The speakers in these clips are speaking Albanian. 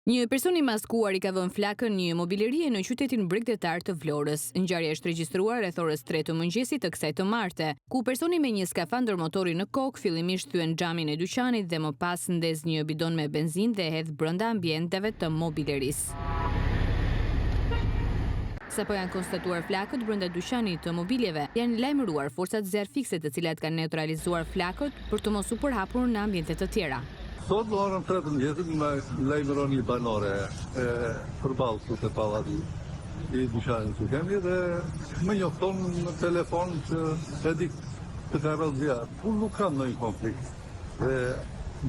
Një person i maskuar i ka vënë flakën një mobilerie në qytetin bregdetar të Vlorës. Ngjarja është regjistruar rreth orës 3 të mëngjesit të kësaj të marte, ku personi me një skafandër motori në kokë fillimisht thyen xhamin e dyqanit dhe më pas ndez një bidon me benzinë dhe hedh brenda ambienteve të mobilerisë. Sapo janë konstatuar flakët brenda dyqanit të mobiljeve, janë lajmëruar forcat zjarrfikse të cilat kanë neutralizuar flakët për të mos u përhapur në ambiente të tjera. Sot në orën 3 të mëngjesit më lajmëron një banore përballë këtu te pallati i dyqanit që kemi dhe më njofton në telefon që e di të ka rrëdhë zjarr. Unë nuk kam ndonjë konflikt dhe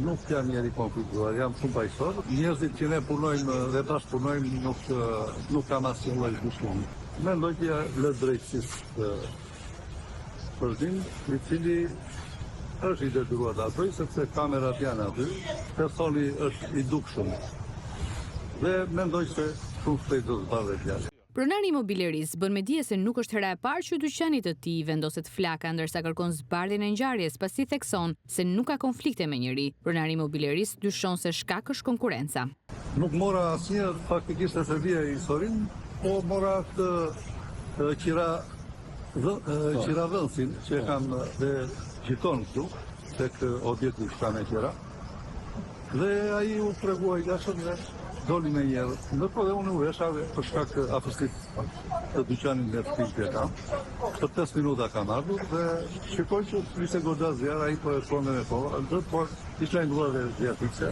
nuk jam njeri konfliktuar, jam shumë paqësor. Njerëzit që ne punojmë dhe bashkëpunojmë nuk kam asnjë lloj dyshimi. Mendoj që lë drejtësisë përzim i cili është i detyruar të aty, sepse kamerat janë aty, personi është i dukshëm dhe mendoj se shumë shpejt do të zbardhet fjalë. Pronari i mobilerisë bën me dije se nuk është hera e parë që dyqanit të tij vendoset flaka, ndërsa kërkon zbardhjen e ngjarjes, pasi thekson se nuk ka konflikte me njëri. Pronari i mobilerisë dyshon se shkak është konkurenca. Nuk mora asnjë faktikisht e shërbia historinë, po mora këtë qiravëndsin që kam dhe gjiton këtu, tek objekti shkame tjera. Dhe ai u tregua i dashur dhe doli me njerë. Ndërkohë dhe unë u vesha për shkak të afërsitë të dyqanit nga shtëpia. Për 5 minuta kam ardhur dhe shikoj që ishte goxha zjarr, ai po e shkonte me kohë, por ishte lajmëruar dhe zjarrfikse.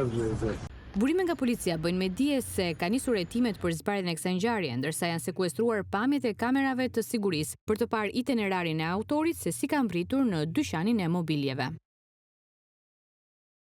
Erdhi. Burime nga policia bëjnë me dije se ka nisur hetimet për zbardhjen e kësaj ngjarje, ndërsa janë sekuestruar pamjet e kamerave të sigurisë për të parë itinerarin e autorit se si ka mbritur në dyqanin e mobiljeve.